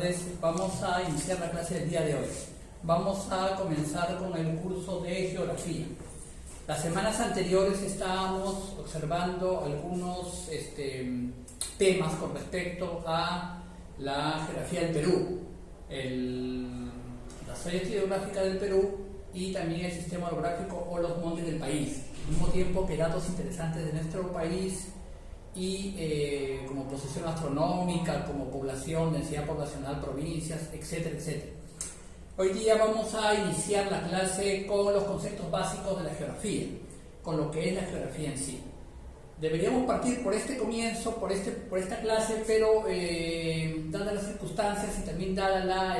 tardes. Vamos a iniciar la clase del día de hoy. Vamos a comenzar con el curso de geografía. Las semanas anteriores estábamos observando algunos temas con respecto a la geografía del Perú, la zona geográfica del Perú y también el sistema orográfico o los montes del país, al mismo tiempo que datos interesantes de nuestro país y como posición astronómica, como población, densidad poblacional, provincias, etcétera, etcétera. Hoy día vamos a iniciar la clase con los conceptos básicos de la geografía, con lo que es la geografía en sí. Deberíamos partir por este comienzo, por esta clase, pero dadas las circunstancias y también dada la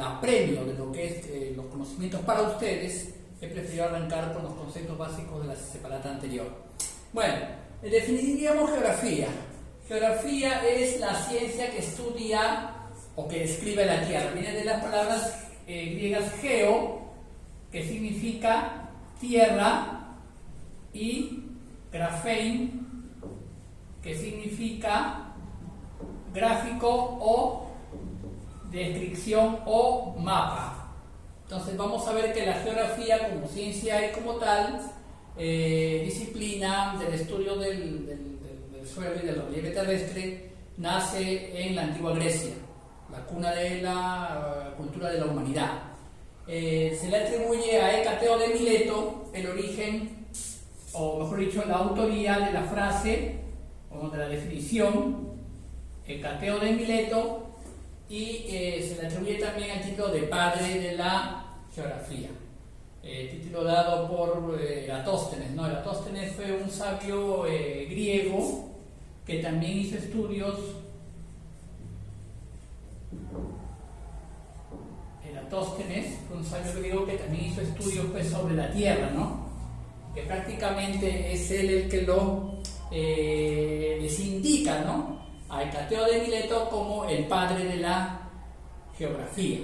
apremio de lo que es los conocimientos para ustedes, he preferido arrancar con los conceptos básicos de la separata anterior. Bueno, definiríamos geografía. Geografía es la ciencia que estudia o que describe la Tierra. Viene de las palabras griegas geo, que significa tierra, y graphein, que significa gráfico o descripción o mapa. Entonces vamos a ver que la geografía como ciencia y como tal, disciplina del estudio del suelo y del relieve terrestre, nace en la antigua Grecia, la cuna de la cultura de la humanidad. Se le atribuye a Hecateo de Mileto el origen, o mejor dicho, la autoría de la frase o de la definición, Hecateo de Mileto, y se le atribuye también el título de padre de la geografía, título dado por Eratóstenes, ¿no? Eratóstenes fue un sabio griego que también hizo estudios. Eratóstenes fue un sabio griego que también hizo estudios pues, sobre la Tierra, ¿no? Que prácticamente es él el que les indica, ¿no?, a Hecateo de Mileto como el padre de la geografía.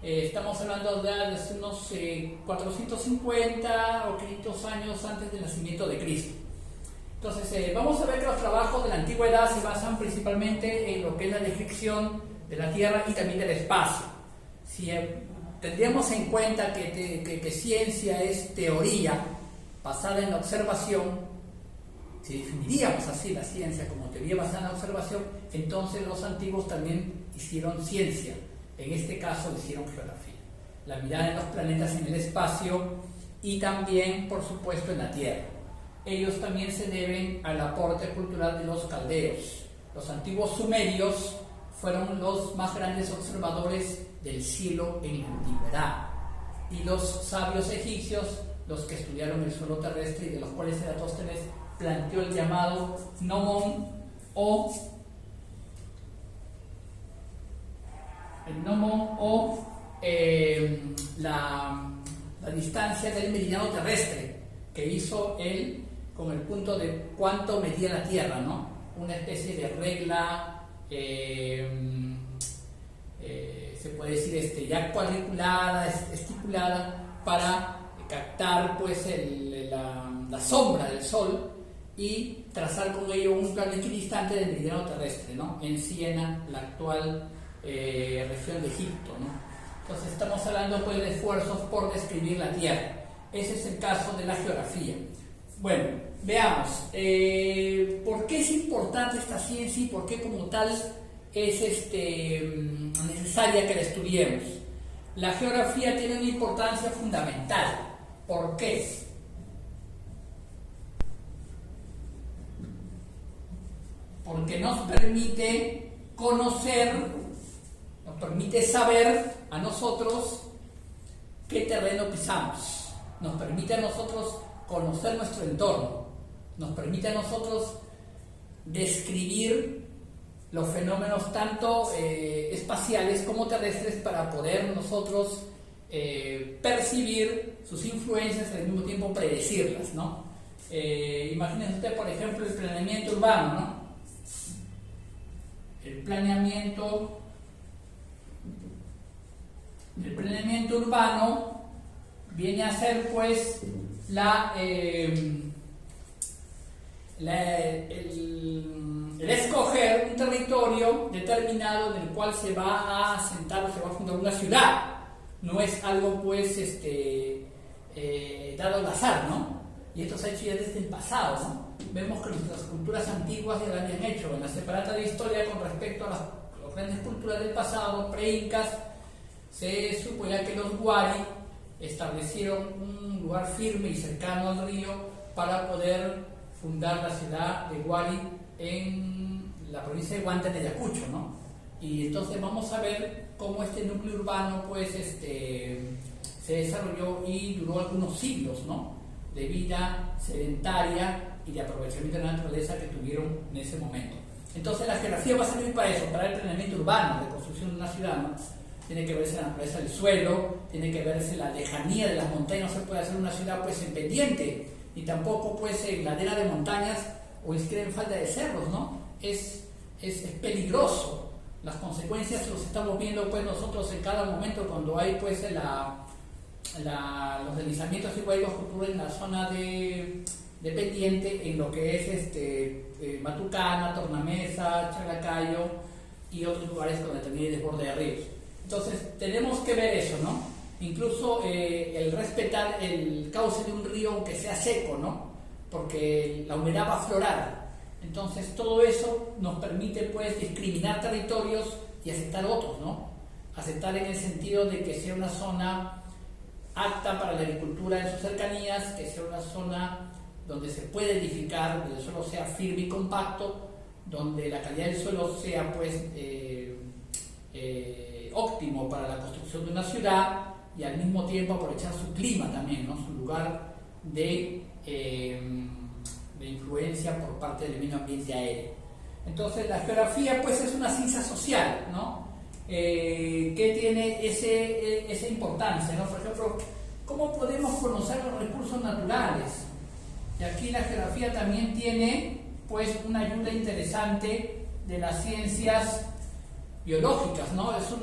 Estamos hablando de hace unos 450 o 500 años antes del nacimiento de Cristo. Entonces, vamos a ver que los trabajos de la antigüedad se basan principalmente en lo que es la descripción de la Tierra y también del espacio. Si tendríamos en cuenta que ciencia es teoría basada en la observación, si definiríamos así la ciencia como teoría basada en la observación, entonces los antiguos también hicieron ciencia, en este caso hicieron geografía. La mirada en los planetas, en el espacio y también, por supuesto, en la Tierra. Ellos también se deben al aporte cultural de los caldeos. Los antiguos sumerios fueron los más grandes observadores del cielo en la antigüedad, y los sabios egipcios los que estudiaron el suelo terrestre, y de los cuales Eratóstenes planteó el llamado gnomon o la distancia del meridiano terrestre, que hizo él con el punto de cuánto medía la Tierra, ¿no? Una especie de regla, se puede decir ya cuadriculada, estipulada, para captar pues la sombra del Sol y trazar con ello un plano equidistante del meridiano terrestre, ¿no?, en Siena, la actual región de Egipto, ¿no? Entonces estamos hablando pues de esfuerzos por describir la Tierra. Ese es el caso de la geografía. Bueno, veamos por qué es importante esta ciencia y por qué como tal es necesaria que la estudiemos. La geografía tiene una importancia fundamental. ¿Por qué? Porque nos permite conocer, nos permite saber a nosotros qué terreno pisamos, nos permite a nosotros conocer nuestro entorno, nos permite a nosotros describir los fenómenos tanto espaciales como terrestres para poder nosotros percibir sus influencias y al mismo tiempo predecirlas, ¿no? Imagínense usted, por ejemplo, el planeamiento urbano, ¿no? El planeamiento urbano viene a ser pues el el escoger un territorio determinado en el cual se va a asentar o se va a fundar una ciudad. No es algo pues dado al azar, ¿no? Y esto se ha hecho ya desde el pasado, ¿no? Vemos que nuestras culturas antiguas ya lo habían hecho. En la separata de historia con respecto a las grandes culturas del pasado, pre-incas, se suponía que los Wari establecieron un lugar firme y cercano al río para poder fundar la ciudad de Wari en la provincia de Huanta, en Ayacucho, ¿no? Y entonces vamos a ver cómo este núcleo urbano pues se desarrolló y duró algunos siglos, ¿no? De vida sedentaria y de aprovechamiento de la naturaleza que tuvieron en ese momento. Entonces la geografía va a servir para eso, para el planeamiento urbano, de construcción de una ciudad, ¿no? Tiene que verse la naturaleza del suelo, tiene que verse la lejanía de las montañas. No se puede hacer una ciudad pues en pendiente, ni tampoco pues en ladera de montañas o ni siquiera en falda de cerros, ¿no? Es peligroso. Las consecuencias los estamos viendo pues nosotros en cada momento cuando hay pues los deslizamientos y huelgas que ocurren en la zona de pendiente, en lo que es Matucana, Tornamesa, Chalacayo y otros lugares donde también hay desborde de ríos. Entonces tenemos que ver eso, ¿no? Incluso el respetar el cauce de un río aunque sea seco, ¿no? Porque la humedad va a aflorar. Entonces todo eso nos permite pues discriminar territorios y aceptar otros, ¿no? Aceptar en el sentido de que sea una zona apta para la agricultura en sus cercanías, que sea una zona donde se puede edificar, donde el suelo sea firme y compacto, donde la calidad del suelo sea pues óptimo para la construcción de una ciudad y al mismo tiempo aprovechar su clima también, ¿no? Su lugar de influencia por parte del medio ambiente aéreo. Entonces la geografía pues es una ciencia social, ¿no? Que tiene esa importancia, ¿no? Por ejemplo, ¿cómo podemos conocer los recursos naturales? Y aquí la geografía también tiene pues una ayuda interesante de las ciencias biológicas, ¿no? Es un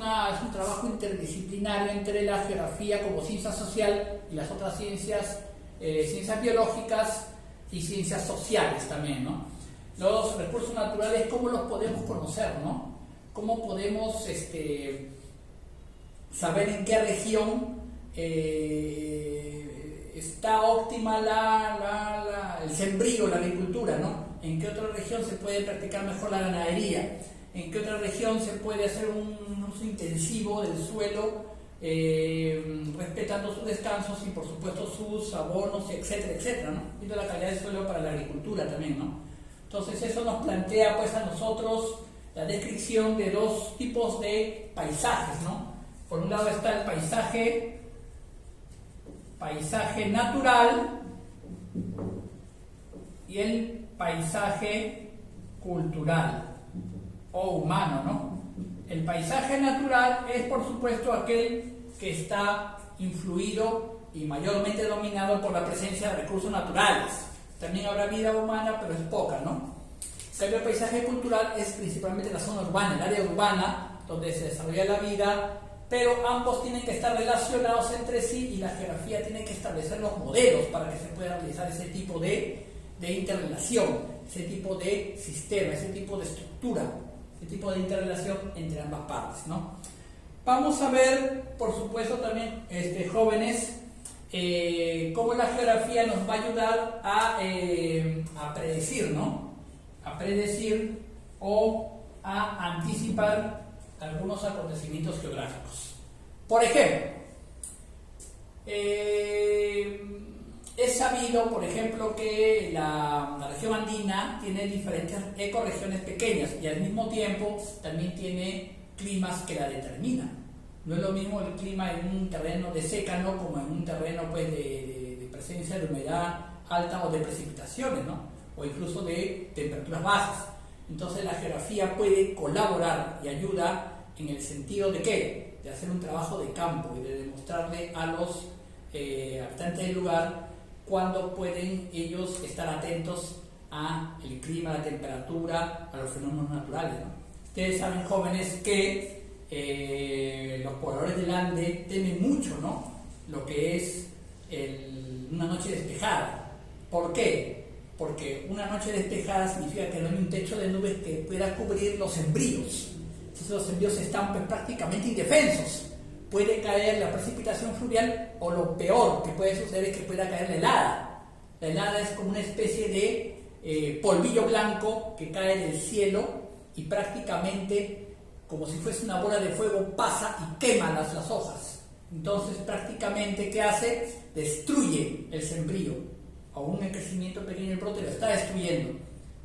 trabajo interdisciplinario entre la geografía como ciencia social y las otras ciencias biológicas y ciencias sociales también, ¿no? Los recursos naturales, ¿cómo los podemos conocer, ¿no? ¿Cómo podemos saber en qué región está óptima el sembrío, la agricultura, ¿no? ¿En qué otra región se puede practicar mejor la ganadería? ¿En qué otra región se puede hacer un uso intensivo del suelo, respetando sus descansos y por supuesto sus abonos, etcétera, etcétera, ¿no? Y la calidad del suelo para la agricultura también, ¿no? Entonces eso nos plantea pues a nosotros la descripción de dos tipos de paisajes, ¿no? Por un lado está el paisaje natural y el paisaje cultural o humano, ¿no? El paisaje natural es por supuesto aquel que está influido y mayormente dominado por la presencia de recursos naturales. También habrá vida humana, pero es poca, ¿no? El paisaje cultural es principalmente la zona urbana, el área urbana donde se desarrolla la vida, pero ambos tienen que estar relacionados entre sí y la geografía tiene que establecer los modelos para que se pueda realizar ese tipo de interrelación, ese tipo de sistema, ese tipo de estructura, ese tipo de interrelación entre ambas partes, ¿no? Vamos a ver, por supuesto, también, jóvenes, cómo la geografía nos va a ayudar a predecir, ¿no? A predecir o a anticipar algunos acontecimientos geográficos. Por ejemplo, es sabido, por ejemplo, que la región andina tiene diferentes ecorregiones pequeñas y al mismo tiempo también tiene climas que la determinan. No es lo mismo el clima en un terreno de sécano como en un terreno pues, de presencia de humedad alta o de precipitaciones, ¿no? O incluso de temperaturas bajas. Entonces la geografía puede colaborar y ayuda en el sentido de ¿qué? De hacer un trabajo de campo y de demostrarle a los habitantes del lugar cuándo pueden ellos estar atentos al clima, a la temperatura, a los fenómenos naturales, ¿no? Ustedes saben, jóvenes, que los pobladores del Ande temen mucho, ¿no? Lo que es una noche despejada. ¿Por qué? porque una noche despejada significa que no hay un techo de nubes que pueda cubrir los sembríos. Entonces los sembríos están pues, prácticamente indefensos. Puede caer la precipitación fluvial, o lo peor que puede suceder es que pueda caer la helada. La helada es como una especie de polvillo blanco que cae del cielo y prácticamente, como si fuese una bola de fuego, pasa y quema las hojas. Entonces prácticamente, ¿qué hace? Destruye el sembrío. Aún el crecimiento pequeño del brote lo está destruyendo.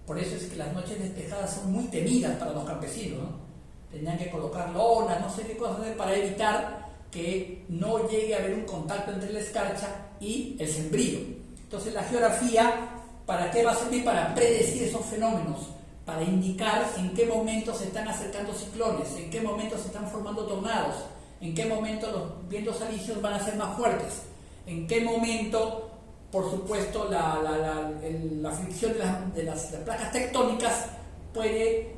Por eso es que las noches despejadas son muy temidas para los campesinos, ¿no? Tenían que colocar lonas, no sé qué cosas hacer para evitar que no llegue a haber un contacto entre la escarcha y el sembrío. Entonces la geografía, ¿para qué va a servir? Para predecir esos fenómenos, para indicar en qué momento se están acercando ciclones, en qué momento se están formando tornados, en qué momento los vientos alisios van a ser más fuertes, en qué momento, por supuesto, la fricción de las placas tectónicas puede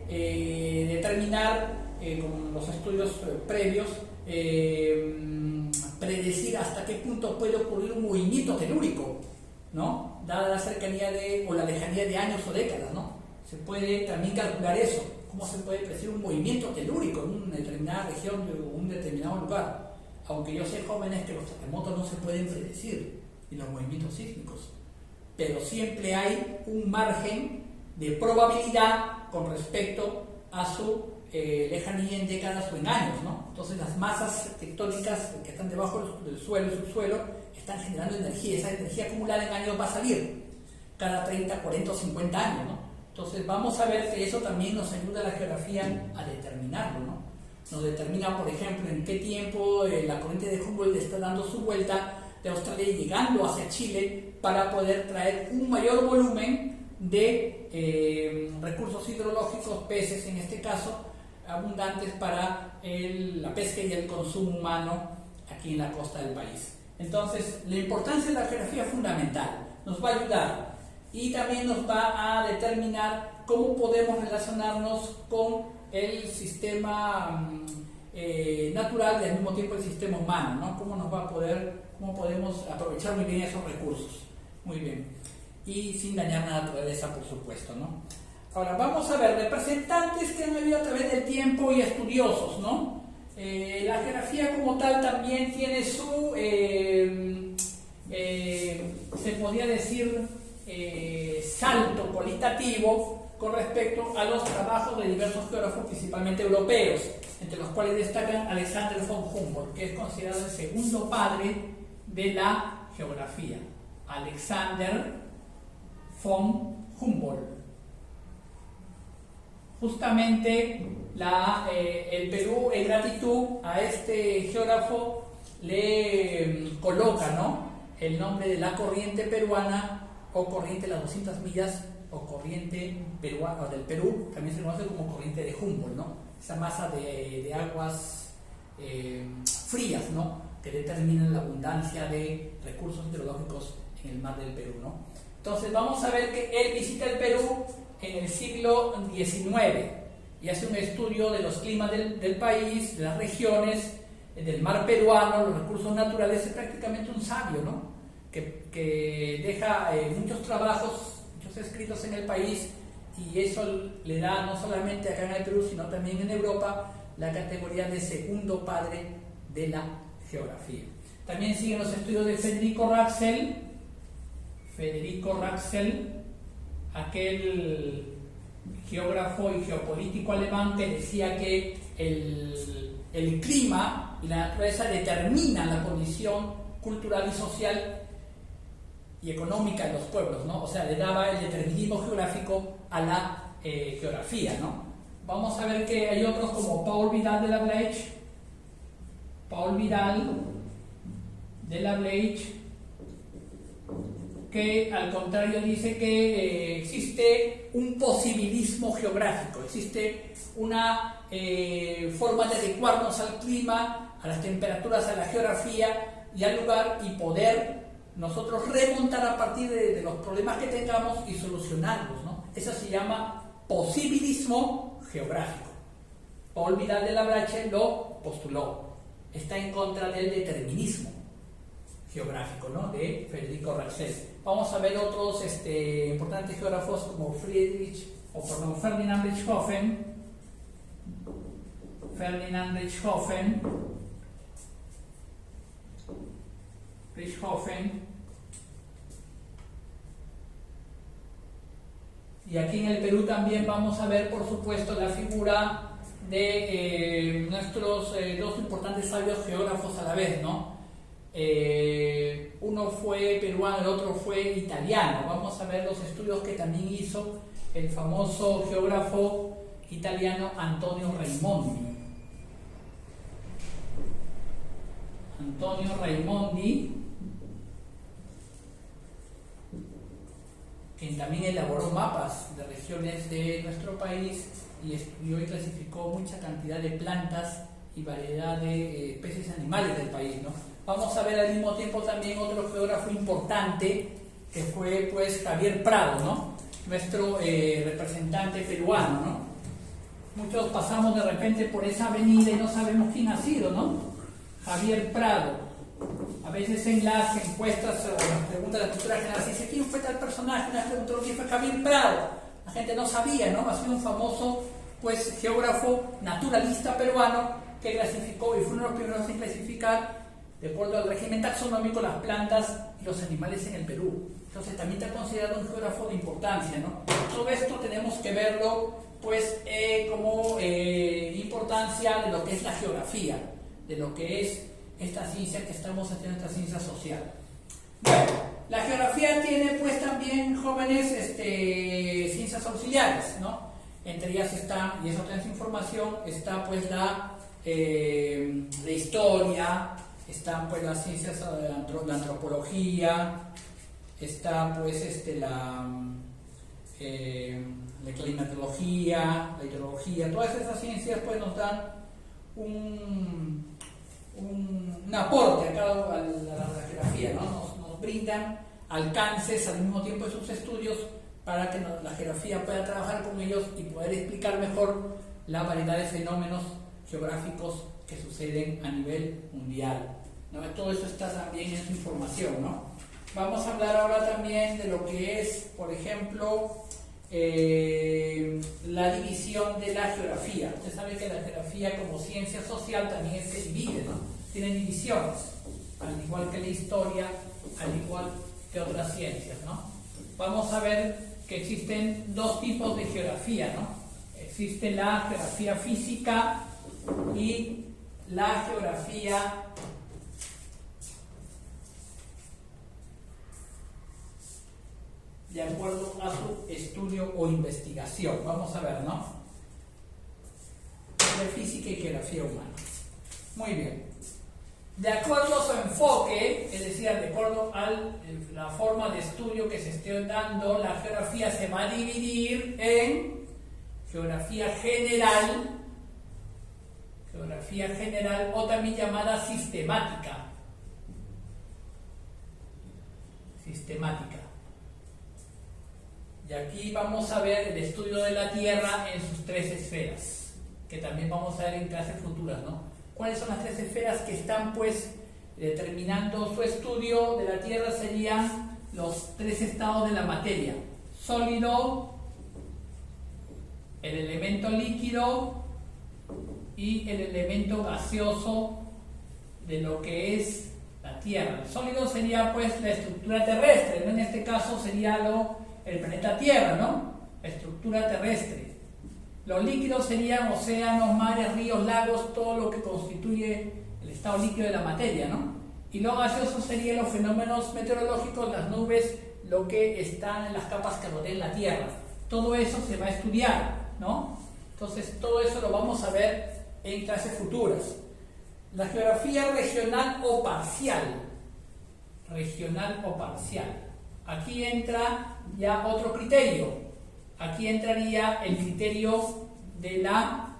determinar, con los estudios previos, predecir hasta qué punto puede ocurrir un movimiento telúrico, ¿no? Dada la cercanía o la lejanía de años o décadas, ¿no? Se puede también calcular eso, cómo se puede predecir un movimiento telúrico en una determinada región o un determinado lugar. Aunque yo sé, jóvenes, que los terremotos no se pueden predecir, y los movimientos sísmicos, pero siempre hay un margen de probabilidad con respecto a su lejanía en décadas o en años, ¿no? Entonces las masas tectónicas que están debajo del suelo y subsuelo están generando energía. Esa energía acumulada en años va a salir cada 30, 40 o 50 años, ¿no? Entonces vamos a ver que eso también nos ayuda a la geografía a determinarlo, ¿no? Nos determina, por ejemplo, en qué tiempo la corriente de Humboldt está dando su vuelta de Australia y llegando hacia Chile para poder traer un mayor volumen de recursos hidrológicos, peces en este caso, abundantes para la pesca y el consumo humano aquí en la costa del país. Entonces, la importancia de la geografía es fundamental, nos va a ayudar y también nos va a determinar cómo podemos relacionarnos con el sistema natural y al mismo tiempo el sistema humano, ¿no? Cómo podemos aprovechar muy bien esos recursos, muy bien, y sin dañar la naturaleza, por supuesto, ¿no? Ahora vamos a ver representantes que han habido a través del tiempo y estudiosos, ¿no? La geografía como tal también tiene su, se podría decir, salto cualitativo con respecto a los trabajos de diversos geógrafos, principalmente europeos, entre los cuales destacan Alexander von Humboldt, que es considerado el segundo padre de la geografía. Alexander von Humboldt. Justamente el Perú, en gratitud a este geógrafo, le coloca, ¿no?, el nombre de la corriente peruana, o corriente de las 200 millas, o corriente peruana del Perú, también se conoce como corriente de Humboldt, ¿no? Esa masa de aguas frías, ¿no?, que determinan la abundancia de recursos hidrológicos en el mar del Perú, ¿no? Entonces vamos a ver que él visita el Perú en el siglo XIX y hace un estudio de los climas del país, de las regiones, del mar peruano, los recursos naturales. Es prácticamente un sabio, ¿no?, que deja muchos trabajos, muchos escritos en el país, y eso le da no solamente acá en el Perú, sino también en Europa, la categoría de segundo padre de la geografía. También siguen los estudios de Federico Raxel, aquel geógrafo y geopolítico alemán que decía que el clima y la naturaleza determinan la condición cultural y social y económica de los pueblos, ¿no? O sea, le daba el determinismo geográfico a la geografía, ¿no? Vamos a ver que hay otros como Paul Vidal de la Bleich, que al contrario dice que existe un posibilismo geográfico, existe una forma de adecuarnos al clima, a las temperaturas, a la geografía y al lugar, y poder nosotros remontar a partir de los problemas que tengamos y solucionarlos, ¿no? Eso se llama posibilismo geográfico. Paul Vidal de la Bleich lo postuló. Está en contra del determinismo geográfico, ¿no? De Federico Rexel. Vamos a ver otros importantes geógrafos como Ferdinand Richthofen. Y aquí en el Perú también vamos a ver, por supuesto, la figura de nuestros dos importantes sabios geógrafos a la vez, ¿no? Uno fue peruano, el otro fue italiano. Vamos a ver los estudios que también hizo el famoso geógrafo italiano Antonio Raimondi, quien también elaboró mapas de regiones de nuestro país y estudió y clasificó mucha cantidad de plantas y variedad de especies animales del país, ¿no? Vamos a ver al mismo tiempo también otro geógrafo importante que fue pues Javier Prado, ¿no? Nuestro representante peruano, ¿no? Muchos pasamos de repente por esa avenida y no sabemos quién ha sido, ¿no? Javier Prado. A veces en las encuestas o las preguntas de la cultura general se dice ¿quién fue tal personaje? Una vez preguntó quién fue Javier Prado. La gente no sabía, ¿no? Ha sido un famoso pues geógrafo naturalista peruano que clasificó y fue uno de los primeros en clasificar de acuerdo al régimen taxonómico las plantas y los animales en el Perú. Entonces también está considerado un geógrafo de importancia, ¿no? Todo esto tenemos que verlo pues como importancia de lo que es la geografía, de lo que es esta ciencia que estamos haciendo, esta ciencia social. Bueno, la geografía tiene pues también jóvenes ciencias auxiliares, ¿no? Entre ellas está, y eso tenemos información, está pues la historia, están pues las ciencias de la antropología, está pues la climatología, la hidrología. Todas esas ciencias pues nos dan un aporte a la geografía, ¿no? Nos brindan alcances al mismo tiempo de sus estudios para que la geografía pueda trabajar con ellos y poder explicar mejor la variedad de fenómenos geográficos que suceden a nivel mundial, ¿no? Todo eso está también en su información, ¿no? Vamos a hablar ahora también de lo que es, por ejemplo, la división de la geografía. Usted sabe que la geografía como ciencia social también se divide, ¿no? Tiene divisiones, al igual que la historia, al igual que otras ciencias, ¿no? Vamos a ver que existen dos tipos de geografía, ¿no? Existe la geografía física y la geografía de acuerdo a su estudio o investigación. Vamos a ver, ¿no? Geografía física y geografía humana. Muy bien. De acuerdo a su enfoque, es decir, de acuerdo a la forma de estudio que se esté dando, la geografía se va a dividir en geografía general o también llamada sistemática. Y aquí vamos a ver el estudio de la Tierra en sus tres esferas, que también vamos a ver en clases futuras, ¿no? ¿Cuáles son las tres esferas que están pues determinando su estudio de la Tierra? Serían los tres estados de la materia: sólido, el elemento líquido y el elemento gaseoso de lo que es la Tierra. El sólido sería pues la estructura terrestre, ¿no? En este caso sería el planeta Tierra, ¿no? La estructura terrestre. Los líquidos serían océanos, mares, ríos, lagos, todo lo que constituye el estado líquido de la materia, ¿no? Y lo gaseoso serían los fenómenos meteorológicos, las nubes, lo que están en las capas que rodean la Tierra. Todo eso se va a estudiar, ¿no? Entonces, todo eso lo vamos a ver en clases futuras. La geografía regional o parcial. Aquí entra ya otro criterio. Aquí entraría el criterio de la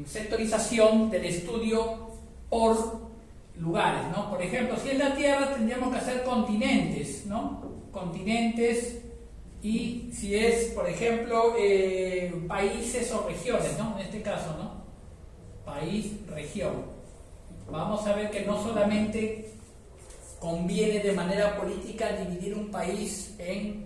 sectorización del estudio por lugares, ¿no? Por ejemplo, si es la Tierra tendríamos que hacer continentes, ¿no? Continentes, y si es, por ejemplo, países o regiones, ¿no? En este caso, ¿no? País, región. vamos a ver que no solamente conviene de manera política dividir un país en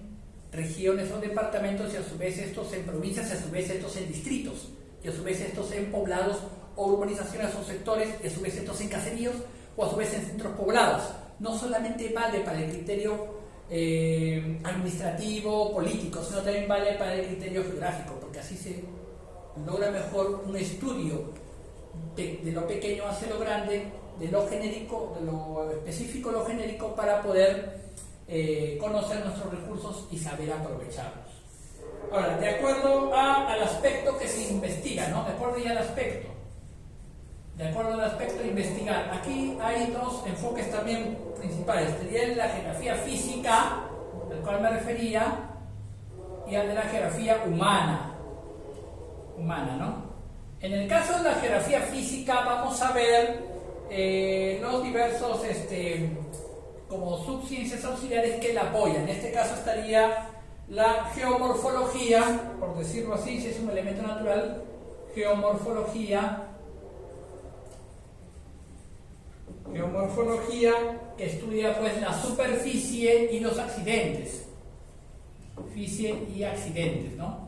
regiones o departamentos y a su vez estos en provincias, y a su vez estos en distritos, y a su vez estos en poblados o urbanizaciones o sectores, y a su vez estos en caseríos o a su vez en centros poblados. No solamente vale para el criterio administrativo, político, sino también vale para el criterio geográfico, porque así se logra mejor un estudio de lo pequeño hacia lo grande, de lo genérico, de lo específico a lo genérico, para poder conocer nuestros recursos y saber aprovecharlos. Ahora, de acuerdo al aspecto que se investiga, ¿no? De acuerdo ya al aspecto. De acuerdo al aspecto de investigar. Aquí hay dos enfoques también principales. Sería la geografía física, al cual me refería, y al de la geografía humana, ¿no? En el caso de la geografía física vamos a ver los diversos como subciencias auxiliares que la apoyan. En este caso estaría la geomorfología, por decirlo así, si es un elemento natural, geomorfología que estudia pues la superficie y los accidentes, superficie y accidentes, ¿no?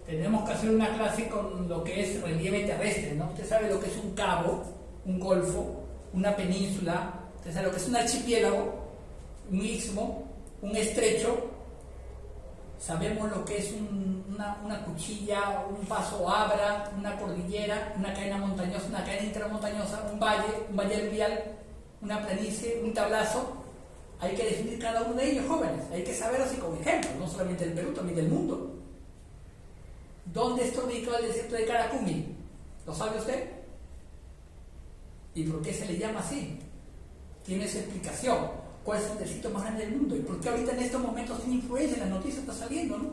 Tenemos que hacer una clase con lo que es relieve terrestre, ¿no? Usted sabe lo que es un cabo, un golfo, una península, usted sabe lo que es un archipiélago, un istmo, un estrecho, sabemos lo que es una cuchilla, un paso abra, una cordillera, una cadena montañosa, una cadena intramontañosa, un valle aluvial, una planicie, un tablazo. Hay que definir cada uno de ellos, jóvenes, hay que saber así como ejemplo, no solamente del Perú, también del mundo. ¿Dónde está ubicado el desierto de Caracumi? ¿Lo sabe usted? ¿Y por qué se le llama así? Tiene su explicación. ¿Cuál es el desierto más grande del mundo? ¿Y por qué ahorita en estos momentos tiene influencia? La noticia está saliendo, ¿no?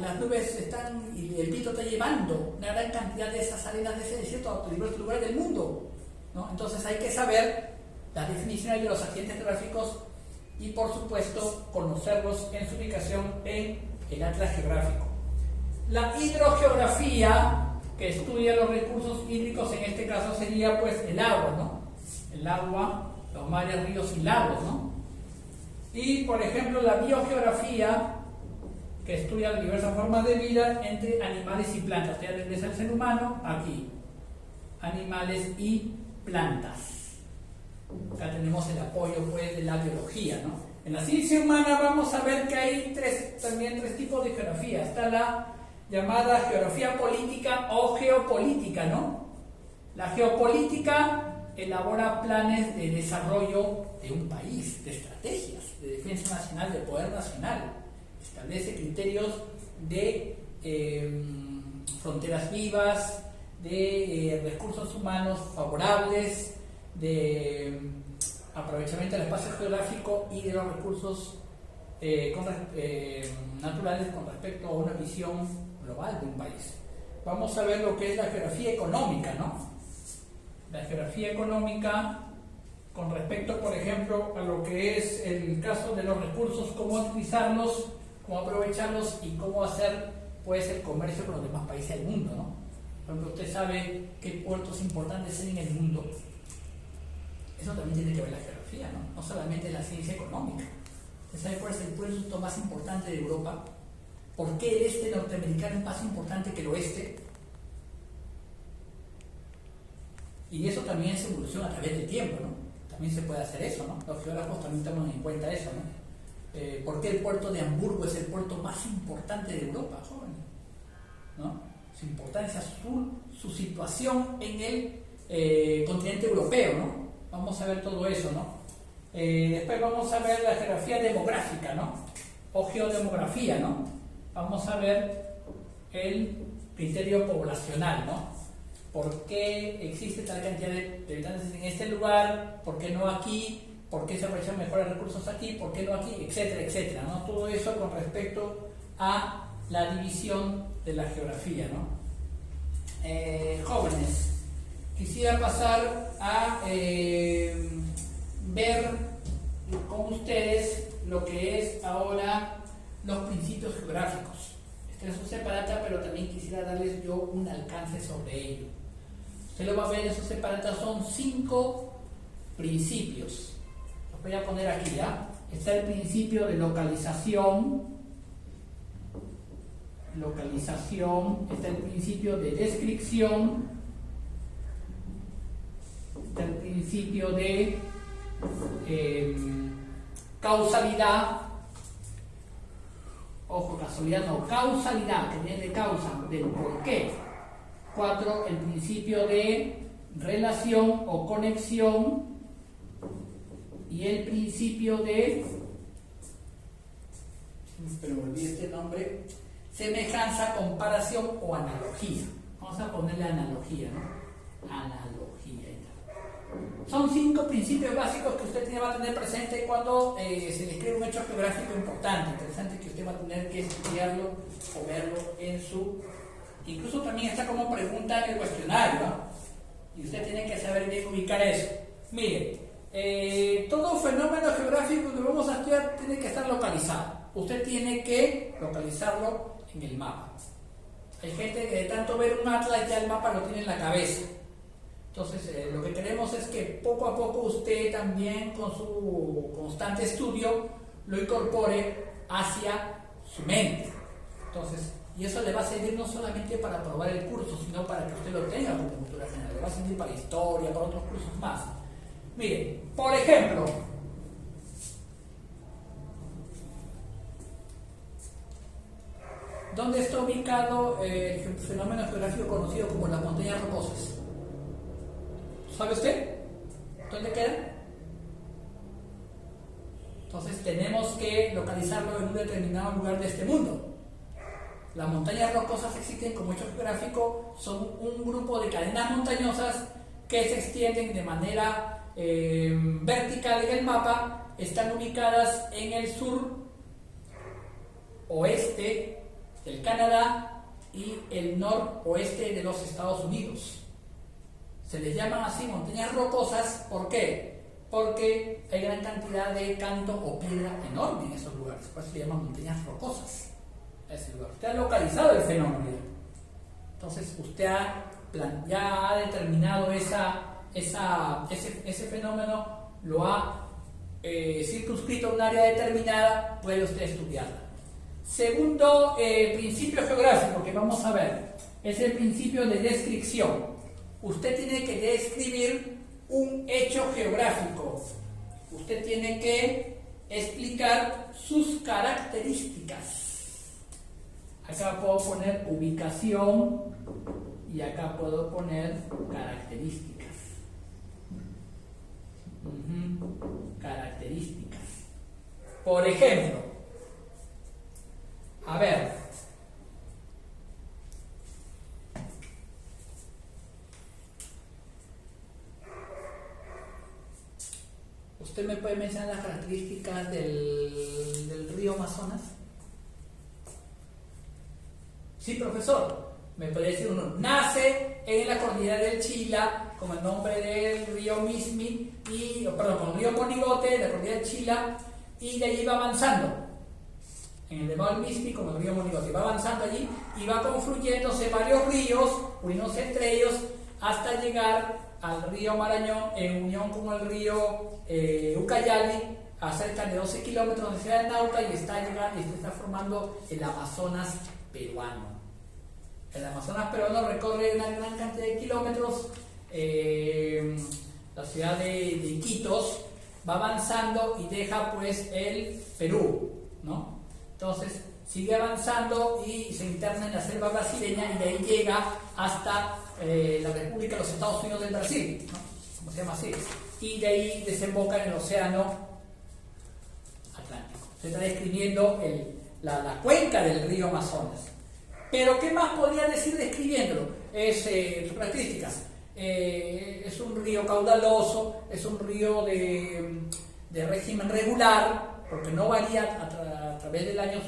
Las nubes están, y el viento está llevando una gran cantidad de esas arenas de ese desierto a diversos lugares del mundo, ¿no? Entonces hay que saber las definiciones de los accidentes geográficos y, por supuesto, conocerlos en su ubicación en el atlas geográfico. La hidrogeografía, que estudia los recursos hídricos, en este caso sería pues el agua, ¿no? El agua, los mares, ríos y lagos, ¿no? Y, por ejemplo, la biogeografía, que estudia las diversas formas de vida entre animales y plantas. Ya regresa el ser humano aquí. Animales y plantas. Acá tenemos el apoyo pues de la biología, ¿no? En la ciencia humana vamos a ver que hay también tres tipos de geografía. Está la llamada geografía política o geopolítica, ¿no? La geopolítica elabora planes de desarrollo de un país, de estrategias, de defensa nacional, de poder nacional. Establece criterios de fronteras vivas, de recursos humanos favorables, de aprovechamiento del espacio geográfico y de los recursos naturales con respecto a una visión global de un país. Vamos a ver lo que es la geografía económica, ¿no? La geografía económica con respecto, por ejemplo, a lo que es el caso de los recursos, cómo utilizarlos, cómo aprovecharlos y cómo hacer pues el comercio con los demás países del mundo, ¿no? Por ejemplo, usted sabe qué puertos importantes hay en el mundo. Eso también tiene que ver la geografía, ¿no? No solamente la ciencia económica. ¿Usted sabe cuál es el puerto más importante de Europa? ¿Por qué el este norteamericano es más importante que el oeste? Y eso también se evoluciona a través del tiempo, ¿no? También se puede hacer eso, ¿no? Los geógrafos también toman en cuenta eso, ¿no? ¿Por qué el puerto de Hamburgo es el puerto más importante de Europa, jóvenes? ¿No? Su importancia, su situación en el continente europeo, ¿no? Vamos a ver todo eso, ¿no? Después vamos a ver la geografía demográfica, ¿no? O geodemografía, ¿no? Vamos a ver el criterio poblacional, ¿no? ¿Por qué existe tal cantidad de habitantes en este lugar? ¿Por qué no aquí? ¿Por qué se aprovechan mejores recursos aquí? ¿Por qué no aquí? Etcétera, etcétera, ¿no? Todo eso con respecto a la división de la geografía, ¿no? Jóvenes, quisiera pasar a ver con ustedes lo que es ahora los principios geográficos. Esta es un separata, pero también quisiera darles yo un alcance sobre ello. Usted lo va a ver, esos separados son 5 principios. Los voy a poner aquí, ¿ya? Está el principio de localización, está el principio de descripción, está el principio de causalidad, ojo, casualidad no, causalidad, que viene de causa, del por qué. 4, el principio de relación o conexión, y el principio de, pero olvidé este nombre, semejanza, comparación o analogía. Vamos a ponerle analogía, ¿no? Analogía. Son 5 principios básicos que usted va a tener presente cuando se describe un hecho geográfico importante, interesante, que usted va a tener que estudiarlo o verlo en su... Incluso también está como pregunta en el cuestionario, ¿no? Y usted tiene que saber bien ubicar eso. Mire, todo fenómeno geográfico que vamos a estudiar tiene que estar localizado. Usted tiene que localizarlo en el mapa. Hay gente que de tanto ver un atlas ya el mapa lo tiene en la cabeza. Entonces, lo que queremos es que poco a poco usted también, con su constante estudio, lo incorpore hacia su mente. Entonces, y eso le va a servir no solamente para aprobar el curso, sino para que usted lo tenga como cultura general. Le va a servir para historia, para otros cursos más. Mire, por ejemplo, ¿dónde está ubicado el fenómeno geográfico conocido como las montañas rocosas? ¿Sabe usted? ¿Dónde queda? Entonces tenemos que localizarlo en un determinado lugar de este mundo. Las montañas rocosas existen como hecho geográfico, son un grupo de cadenas montañosas que se extienden de manera vertical en el mapa, están ubicadas en el sur oeste del Canadá y el noroeste de los Estados Unidos. Se les llaman así montañas rocosas, ¿por qué? Porque hay gran cantidad de canto o piedra enorme en esos lugares, por eso se llaman montañas rocosas. Ese lugar. Usted ha localizado el fenómeno. Entonces, usted ya ha determinado ese fenómeno, lo ha circunscrito a un área determinada, puede usted estudiarla. Segundo principio geográfico que vamos a ver es el principio de descripción. Usted tiene que describir un hecho geográfico. Usted tiene que explicar sus características. Acá puedo poner ubicación y acá puedo poner características. Características. Por ejemplo, a ver, ¿usted me puede mencionar las características del río Amazonas? Sí, profesor. Me puede decir uno. Nace en la cordillera del Chila, con el nombre del río Mismi, con el río Monigote, la cordillera del Chila, y de allí va avanzando. En el Nevado del Mismi, con el río Monigote. Va avanzando allí y va confluyéndose varios ríos, uniéndose entre ellos, hasta llegar al río Marañón, en unión con el río Ucayali, a cerca de 12 kilómetros de Ciudad de Nauta, y está llegando y se está formando el Amazonas peruano. El Amazonas peruano recorre una gran cantidad de kilómetros. La ciudad de Iquitos va avanzando y deja pues el Perú, ¿no? Entonces sigue avanzando y se interna en la selva brasileña, y de ahí llega hasta la República de los Estados Unidos del Brasil, ¿no? Como se llama así, y de ahí desemboca en el océano Atlántico. Se está describiendo la cuenca del río Amazonas. Pero ¿qué más podría decir describiéndolo? Sus características. Es un río caudaloso, es un río de régimen regular, porque no varía a través del año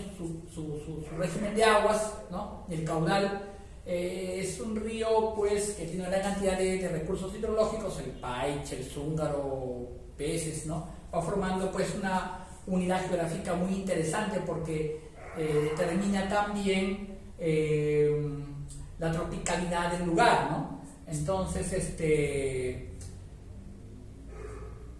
su régimen de aguas, ¿no? El caudal. Es un río pues que tiene una gran cantidad de recursos hidrológicos, el paiche, el zúngaro, peces, ¿no? Va formando pues una unidad geográfica muy interesante, porque determina también la tropicalidad del lugar, ¿no? Entonces,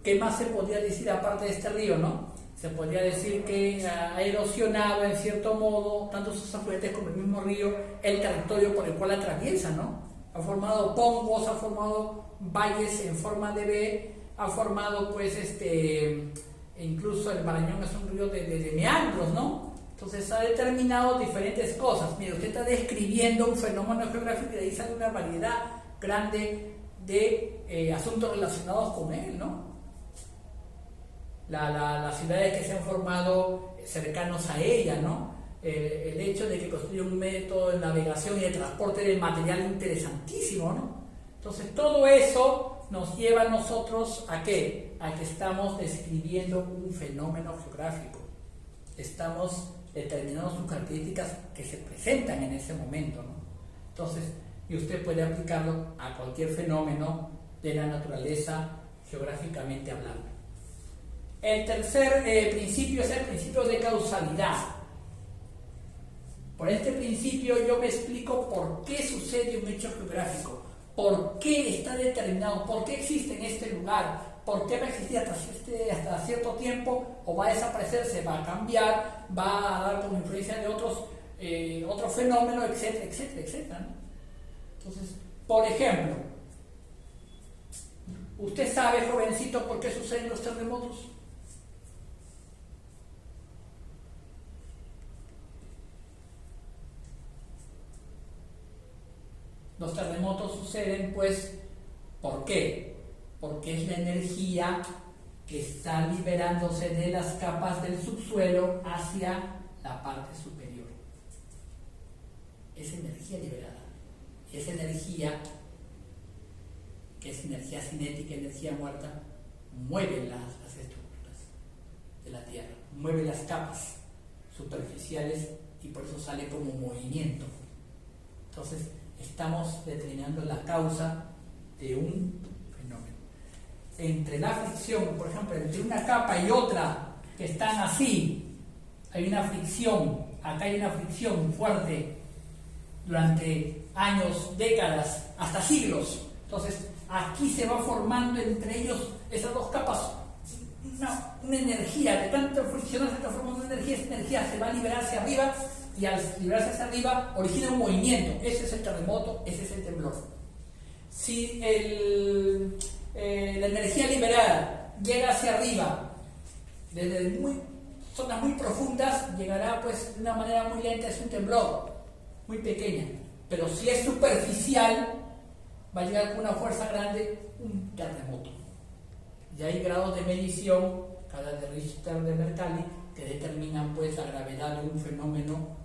¿qué más se podría decir aparte de este río, no? Se podría decir que ha erosionado en cierto modo, tanto sus afluentes como el mismo río, el territorio por el cual atraviesa, ¿no? Ha formado pongos, ha formado valles en forma de V, ha formado pues incluso el Marañón es un río de meandros, ¿no? Entonces ha determinado diferentes cosas. Mire, usted está describiendo un fenómeno geográfico y de ahí sale una variedad grande de asuntos relacionados con él, ¿no? Las ciudades que se han formado cercanos a ella, ¿no? El hecho de que construye un método de navegación y de transporte de material interesantísimo, ¿no? Entonces todo eso nos lleva a nosotros ¿a qué? A que estamos describiendo un fenómeno geográfico. Estamos determinando sus características que se presentan en ese momento, ¿no? Entonces, y usted puede aplicarlo a cualquier fenómeno de la naturaleza geográficamente hablando. El tercer principio es el principio de causalidad. Por este principio yo me explico por qué sucede un hecho geográfico, por qué está determinado, por qué existe en este lugar, por qué va a existir hasta cierto tiempo o va a desaparecer, se va a cambiar, va a dar como influencia de otros fenómenos, etcétera, etcétera, etcétera, ¿no? Entonces, por ejemplo, ¿usted sabe, jovencito, por qué suceden los terremotos? Los terremotos suceden, pues, ¿por qué? Porque es la energía que está liberándose de las capas del subsuelo hacia la parte superior. Es energía liberada. Y esa energía, que es energía cinética, energía muerta, mueve las estructuras de la Tierra, mueve las capas superficiales y por eso sale como movimiento. Entonces, estamos determinando la causa de un fenómeno. Entre la fricción, por ejemplo, entre una capa y otra que están así, hay una fricción, acá hay una fricción fuerte durante años, décadas, hasta siglos. Entonces, aquí se va formando entre ellos esas dos capas una energía, de tanto friccionar se está formando una energía, esa energía se va a liberar hacia arriba y al liberarse hacia arriba origina un movimiento. Ese es el terremoto, ese es el temblor. Si la energía liberada llega hacia arriba desde zonas muy profundas, llegará pues de una manera muy lenta, es un temblor muy pequeña, pero si es superficial va a llegar con una fuerza grande, un terremoto. Y hay grados de medición, cada de Richter, de Mercalli, que determinan pues la gravedad de un fenómeno